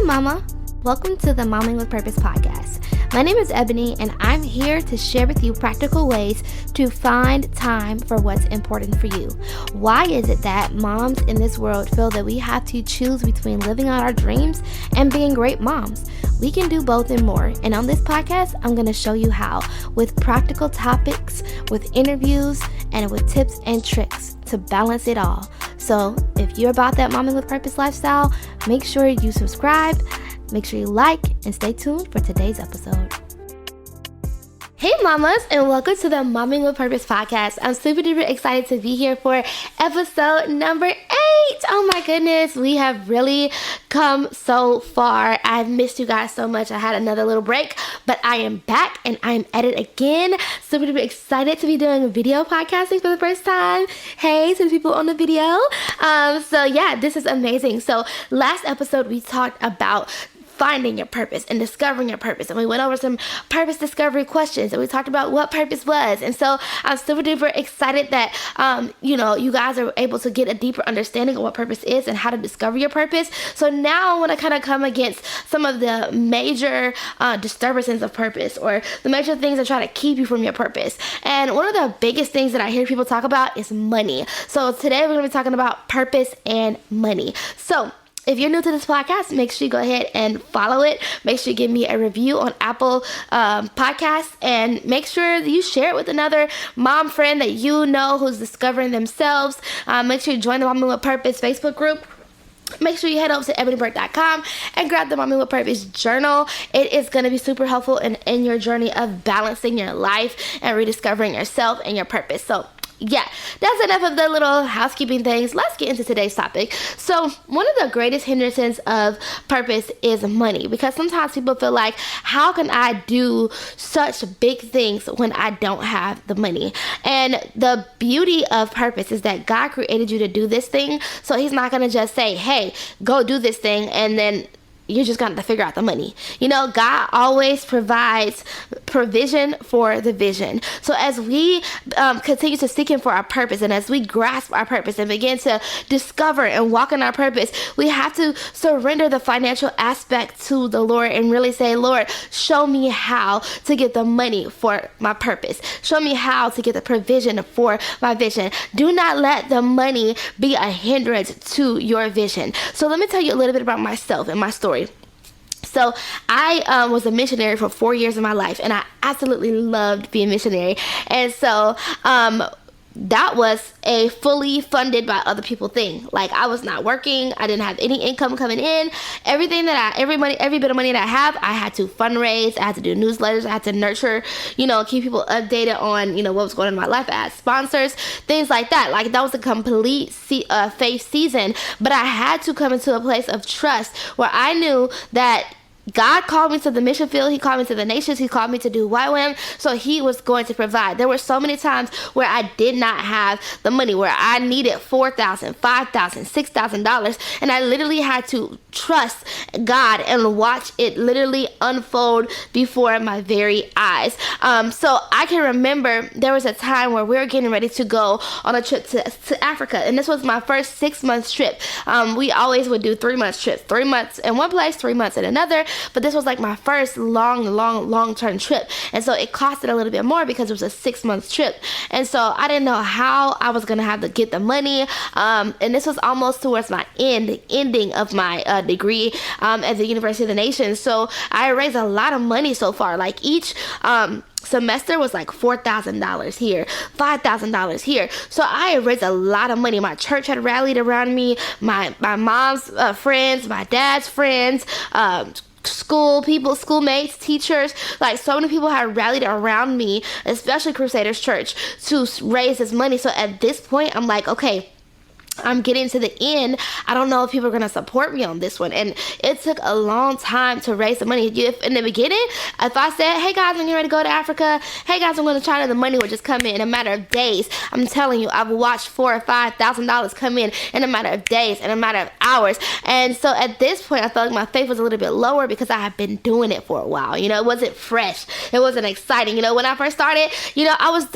Mama. Welcome to the Momming with Purpose podcast. My name is Ebony, and I'm here to share with you practical ways to find time for what's important for you. Why is it that moms in this world feel that we have to choose between living out our dreams and being great moms? We can do both and more. And on this podcast, I'm going to show you how, with practical topics, with interviews, and with tips and tricks to balance it all. So if you're about that Momming with Purpose lifestyle, make sure you subscribe. Make sure you like and stay tuned for today's episode. Hey mamas, and welcome to the Momming with Purpose podcast. I'm super duper excited to be here for episode number 8. Oh my goodness, we have really come so far. I've missed you guys so much. I had another little break, but I am back and I'm at it again. Super duper excited to be doing video podcasting for the first time. Hey to the people on the video. So yeah, this is amazing. So last episode we talked about finding your purpose and discovering your purpose. And we went over some purpose discovery questions and we talked about what purpose was. And so I'm super duper excited that, you guys are able to get a deeper understanding of what purpose is and how to discover your purpose. So now I want to kind of come against some of the major disturbances of purpose, or the major things that try to keep you from your purpose. And one of the biggest things that I hear people talk about is money. So today we're going to be talking about purpose and money. So if you're new to this podcast, make sure you go ahead and follow it. Make sure you give me a review on Apple Podcasts, and make sure that you share it with another mom friend that you know who's discovering themselves. Make sure you join the Momming with Purpose Facebook group. Make sure you head over to ebonyburke.com and grab the Momming with Purpose journal. It is going to be super helpful in your journey of balancing your life and rediscovering yourself and your purpose. So yeah, that's enough of the little housekeeping things. Let's get into today's topic. So one of the greatest hindrances of purpose is money, because sometimes people feel like, how can I do such big things when I don't have the money? And the beauty of purpose is that God created you to do this thing. So he's not going to just say, hey, go do this thing, and then you're just going to figure out the money. God always provides provision for the vision. So as we continue to seek him for our purpose, and as we grasp our purpose and begin to discover and walk in our purpose, we have to surrender the financial aspect to the Lord and really say, Lord, show me how to get the money for my purpose. Show me how to get the provision for my vision. Do not let the money be a hindrance to your vision. So let me tell you a little bit about myself and my story. So I was a missionary for 4 years of my life, and I absolutely loved being a missionary. And so that was a fully funded by other people thing. Like, I was not working. I didn't have any income coming in. Every bit of money that I have, I had to fundraise. I had to do newsletters. I had to nurture, keep people updated on, what was going on in my life. I had sponsors, things like that. Like, that was a complete faith season. But I had to come into a place of trust where I knew that God called me to the mission field. He called me to the nations. He called me to do YWAM. So he was going to provide. There were so many times where I did not have the money, where I needed $4,000, $5,000, $6,000. And I literally had to trust God and watch it literally unfold before my very eyes. So I can remember there was a time where we were getting ready to go on a trip to Africa. And this was my first 6 months trip. We always would do 3 months trips, 3 months in one place, 3 months in another. But this was like my first long-term trip. And so it costed a little bit more because it was a 6 month trip. And so I didn't know how I was going to have to get the money. And this was almost towards the ending of my degree at the University of the Nations. So I raised a lot of money so far. Like, each semester was like $4,000 here, $5,000 here. So I had raised a lot of money. My church had rallied around me. My mom's friends, my dad's friends, school people, schoolmates, teachers, like so many people had rallied around me, especially Crusaders Church, to raise this money. So at this point, I'm like, okay, I'm getting to the end. I don't know if people are going to support me on this one. And it took a long time to raise the money. In the beginning, if I said, hey guys, I'm getting ready to go to Africa. Hey guys, I'm going to China. The money would just come in a matter of days. I'm telling you, I've watched $4,000 or $5,000 come in a matter of days, in a matter of hours. And so at this point, I felt like my faith was a little bit lower because I had been doing it for a while. It wasn't fresh. It wasn't exciting. When I first started, I was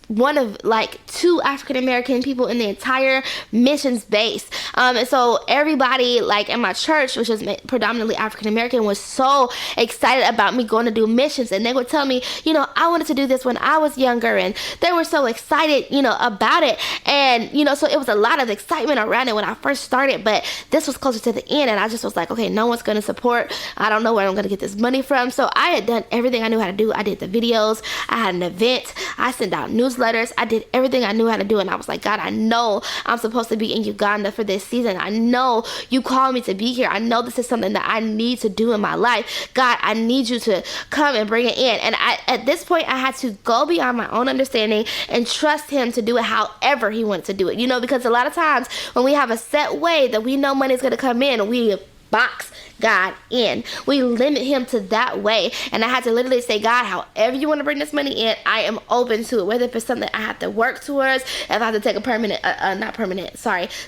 one of like 2 African American people in the entire mission missions base. And so everybody like in my church, which is predominantly African American, was so excited about me going to do missions. And they would tell me, I wanted to do this when I was younger, and they were so excited, about it. And, so it was a lot of excitement around it when I first started, but this was closer to the end, and I just was like, okay, no one's going to support. I don't know where I'm going to get this money from. So I had done everything I knew how to do. I did the videos. I had an event. I sent out newsletters. I did everything I knew how to do, and I was like, God, I know I'm supposed to be in Uganda for this season. I know you called me to be here. I know this is something that I need to do in my life. God, I need you to come and bring it in. And at this point, I had to go beyond my own understanding and trust him to do it however he wants to do it. Because a lot of times when we have a set way that we know money's going to come in, we box God in. We limit him to that way. And I had to literally say, God, however you want to bring this money in, I am open to it. Whether if it's something I have to work towards, if I have to take a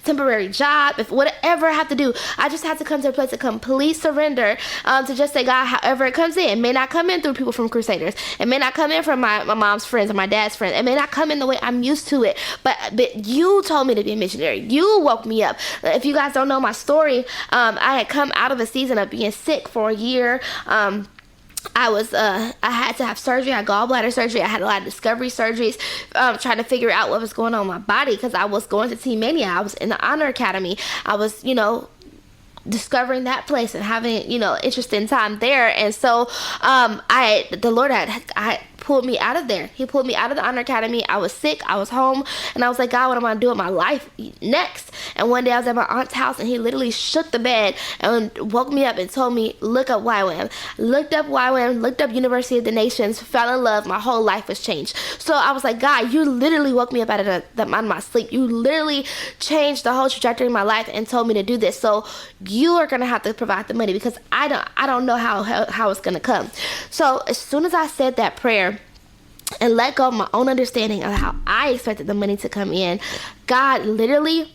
temporary job, if whatever I have to do, I just had to come to a place of complete surrender, to just say, God, however it comes in. It may not come in through people from Crusaders. It may not come in from my mom's friends or my dad's friends. It may not come in the way I'm used to it. But you told me to be a missionary. You woke me up. If you guys don't know my story, I had come out of a season of being sick for a year. I had to have surgery. I had gallbladder surgery. I had a lot of discovery surgeries, trying to figure out what was going on in my body, because I was going to 𝗳𝗙. I was in the Honor Academy. I was, discovering that place and having, interesting time there. And so, the Lord had pulled me out of there. He pulled me out of the Honor Academy. I was sick. I was home. And I was like, God, what am I going to do with my life next? And one day I was at my aunt's house, and he literally shook the bed and woke me up and told me, look up 𝗬𝗲. Looked up 𝗬𝗲, looked up University of the Nations, fell in love. My whole life was changed. So I was like, God, you literally woke me up out of my sleep. You literally changed the whole trajectory of my life and told me to do this. So you are going to have to provide the money, because I don't know how it's going to come. So as soon as I said that prayer and let go of my own understanding of how I expected the money to come in, God literally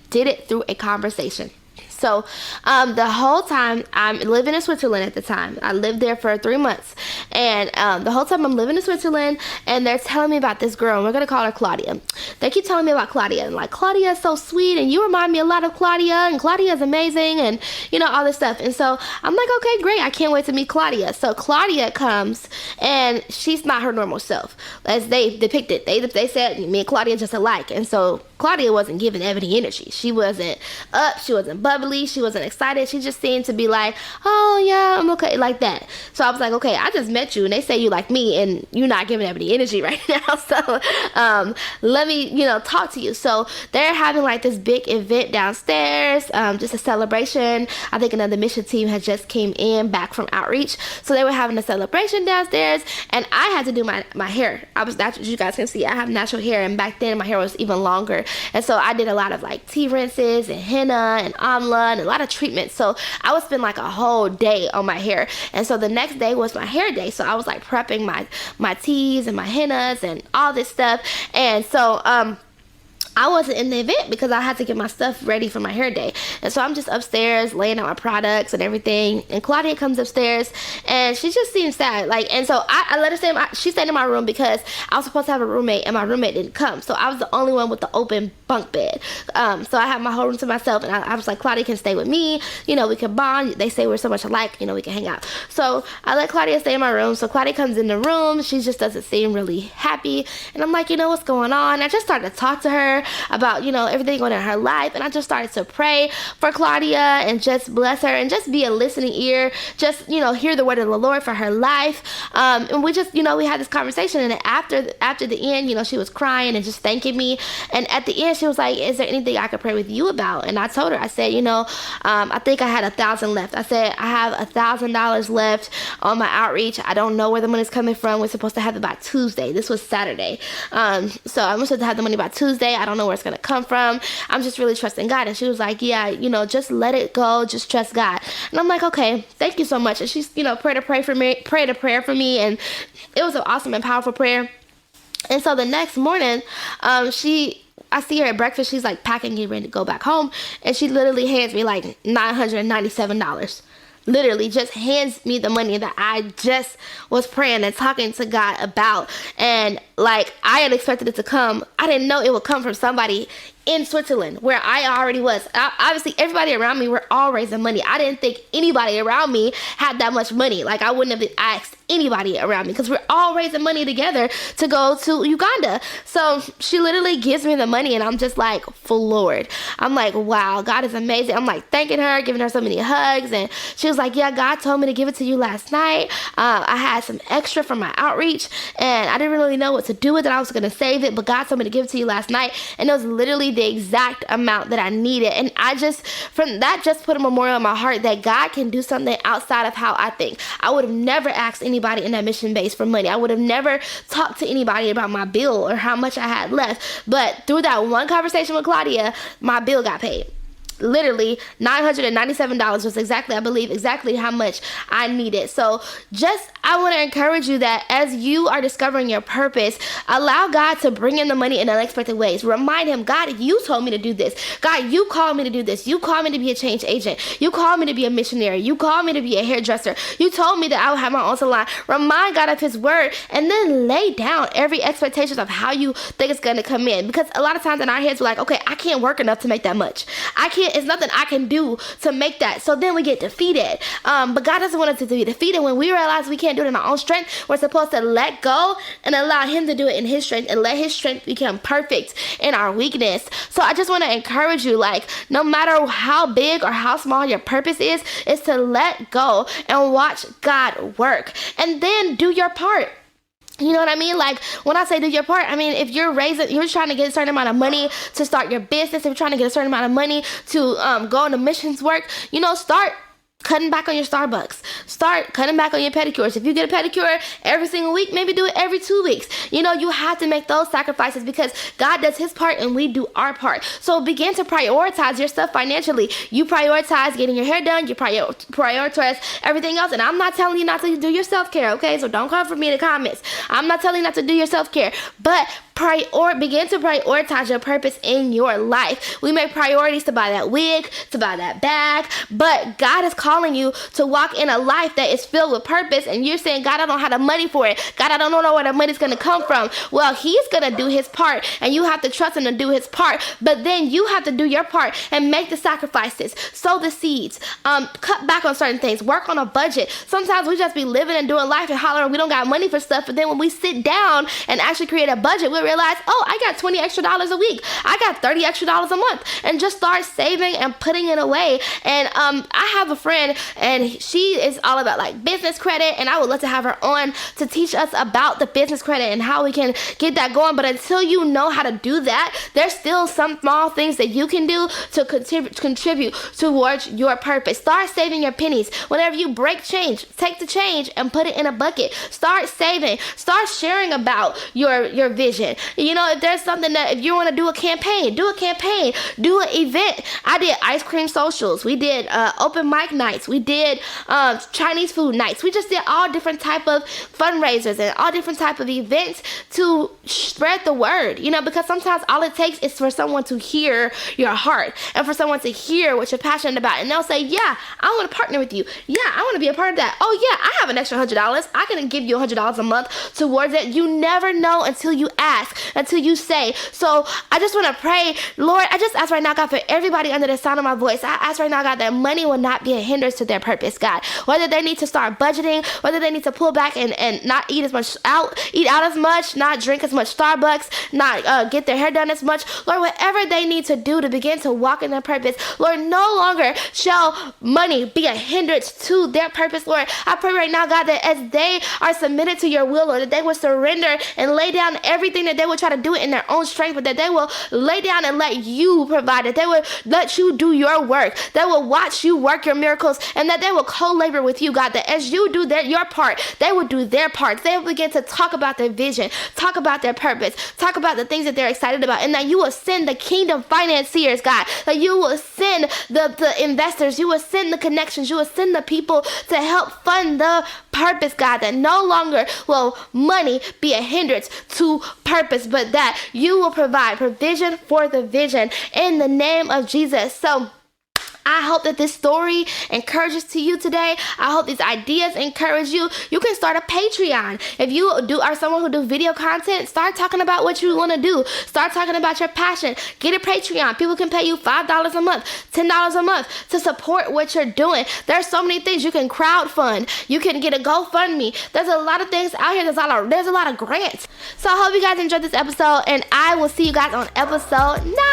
did it through a conversation. So the whole time, I'm living in Switzerland at the time. I lived there for 3 months. And the whole time I'm living in Switzerland, and they're telling me about this girl, and we're going to call her Claudia. They keep telling me about Claudia, and like, Claudia is so sweet, and you remind me a lot of Claudia, and Claudia is amazing, and all this stuff. And so I'm like, okay, great. I can't wait to meet Claudia. So Claudia comes, and she's not her normal self, as they depicted. They said me and Claudia just alike. And so Claudia wasn't giving Ebony energy. She wasn't up. She wasn't bubbly. She wasn't excited. She just seemed to be like, oh yeah, I'm okay, like that. So I was like, okay, I just met you, and they say you like me, and you're not giving Ebony energy right now. So let me, talk to you. So they're having like this big event downstairs, just a celebration. I think another mission team had just came in back from outreach. So they were having a celebration downstairs, and I had to do my hair. I was natural, you guys can see, I have natural hair, and back then my hair was even longer. And so I did a lot of like tea rinses and henna and amla and a lot of treatments. So I would spend like a whole day on my hair. And so the next day was my hair day. So I was like prepping my teas and my hennas and all this stuff. And so I wasn't in the event because I had to get my stuff ready for my hair day. And so I'm just upstairs laying out my products and everything. And Claudia comes upstairs, and she just seems sad. And so I let her stay she stayed in my room because I was supposed to have a roommate, and my roommate didn't come. So I was the only one with the open bunk bed. So I had my whole room to myself, and I was like, Claudia can stay with me. We can bond. They say we're so much alike, we can hang out. So I let Claudia stay in my room. So Claudia comes in the room. She just doesn't seem really happy. And I'm like, what's going on? I just started to talk to her about, everything going on in her life. And I just started to pray for Claudia and just bless her and just be a listening ear, just, hear the word of the Lord for her life. And we just, we had this conversation. And after the end, she was crying and just thanking me. And at the end, she was like, is there anything I could pray with you about? And I told her, I said, I think I had $1,000 left. I said, I have $1,000 left on my outreach. I don't know where the money's coming from. We're supposed to have it by Tuesday. This was Saturday. So I'm supposed to have the money by Tuesday. I don't know where it's going to come from. I'm just really trusting God. And she was like, yeah, just let it go. Just trust God. And I'm like, okay, thank you so much. And she's, prayed a prayer for me. And it was an awesome and powerful prayer. And so the next morning, I see her at breakfast. She's like packing, getting ready to go back home. And she literally hands me like $997. Literally just hands me the money that I just was praying and talking to God about. And like, I had expected it to come. I didn't know it would come from somebody in Switzerland, where I already was. Obviously, everybody around me were all raising money. I didn't think anybody around me had that much money. Like, I wouldn't have asked anybody around me because we're all raising money together to go to Uganda. So she literally gives me the money, and I'm just like floored. I'm like, wow, God is amazing. I'm like thanking her, giving her so many hugs, and she was like, yeah, God told me to give it to you last night. I had some extra from my outreach, and I didn't really know what to do with it. I was going to save it, but God told me to give it to you last night, and it was literally the exact amount that I needed. And I just, from that, just put a memorial in my heart that God can do something outside of how I think. I would have never asked anybody in that mission base for money. I would have never talked to anybody about my bill or how much I had left. But through that one conversation with Claudia, my bill got paid. Literally $997 was exactly, I believe, exactly how much I needed. So I want to encourage you that as you are discovering your purpose, allow God to bring in the money in unexpected ways. Remind him, God, you told me to do this. God, you called me to do this. You called me to be a change agent. You called me to be a missionary. You called me to be a hairdresser. You told me that I would have my own salon. Remind God of his word, and then lay down every expectation of how you think it's going to come in. Because a lot of times in our heads, we're like, okay, I can't work enough to make that much. It's nothing I can do to make that. So then we get defeated. But God doesn't want us to be defeated. When we realize we can't do it in our own strength, we're supposed to let go and allow him to do it in his strength, and let his strength become perfect in our weakness. So I just want to encourage you, like, no matter how big or how small your purpose is to let go and watch God work, and then do your part. You know what I mean? Like, when I say do your part, I mean, if you're trying to get a certain amount of money to start your business, if you're trying to get a certain amount of money to go into missions work, start cutting back on your Starbucks. Start cutting back on your pedicures. If you get a pedicure every single week, maybe do it every 2 weeks. You have to make those sacrifices because God does his part and we do our part. So begin to prioritize your stuff financially. You prioritize getting your hair done. You prioritize everything else. And I'm not telling you not to do your self-care, okay? So don't come for me in the comments. I'm not telling you not to do your self-care, but begin to prioritize your purpose in your life. We make priorities to buy that wig, to buy that bag, but God is calling you to walk in a life that is filled with purpose, and you're saying, God, I don't have the money for it. God, I don't know where the money's going to come from. Well, he's going to do his part, and you have to trust him to do his part, but then you have to do your part and make the sacrifices, sow the seeds, cut back on certain things, work on a budget. Sometimes we just be living and doing life and hollering we don't got money for stuff, but then when we sit down and actually create a budget, we realize, oh, I got $20 extra a week. I got $30 extra a month, and just start saving and putting it away. And I have a friend, and she is all about like business credit, and I would love to have her on to teach us about the business credit and how we can get that going. But until you know how to do that, there's still some small things that you can do to contribute towards your purpose. Start saving your pennies. Whenever you break change, take the change and put it in a bucket. Start saving. Start sharing about your vision. If there's something that, if you want to do a campaign, do an event. I did ice cream socials. We did open mic nights. We did Chinese food nights. We just did all different type of fundraisers and all different type of events to spread the word, because sometimes all it takes is for someone to hear your heart and for someone to hear what you're passionate about. And they'll say, yeah, I want to partner with you. Yeah, I want to be a part of that. Oh yeah, I have an extra $100. I can give you $100 a month towards it. You never know until you ask, until you say. So I just want to pray, Lord, I just ask right now, God, for everybody under the sound of my voice. I ask right now, God, that money will not be a hindrance to their purpose, God. Whether they need to start budgeting, whether they need to pull back and not eat out as much, not drink as much Starbucks, not get their hair done as much, Lord, whatever they need to do to begin to walk in their purpose, Lord, no longer shall money be a hindrance to their purpose, Lord. I pray right now, God, that as they are submitted to your will, Lord, that they will surrender and lay down everything, that they will try to do it in their own strength, but that they will lay down and let you provide it. They will let you do your work. They will watch you work your miracles, and that they will co-labor with you, God, that as you do your part, they will do their part. They will begin to talk about their vision, talk about their purpose, talk about the things that they're excited about, and that you will send the kingdom financiers, God, that you will send the investors, you will send the connections, you will send the people to help fund the purpose, God, that no longer will money be a hindrance to purpose, but that you will provide provision for the vision in the name of Jesus. So I hope that this story encourages to you today. I hope these ideas encourage you. You can start a Patreon. If you are someone who do video content, start talking about what you want to do. Start talking about your passion. Get a Patreon. People can pay you $5 a month, $10 a month to support what you're doing. There's so many things. You can crowdfund. You can get a GoFundMe. There's a lot of things out here. There's a lot of grants. So I hope you guys enjoyed this episode, and I will see you guys on episode 9.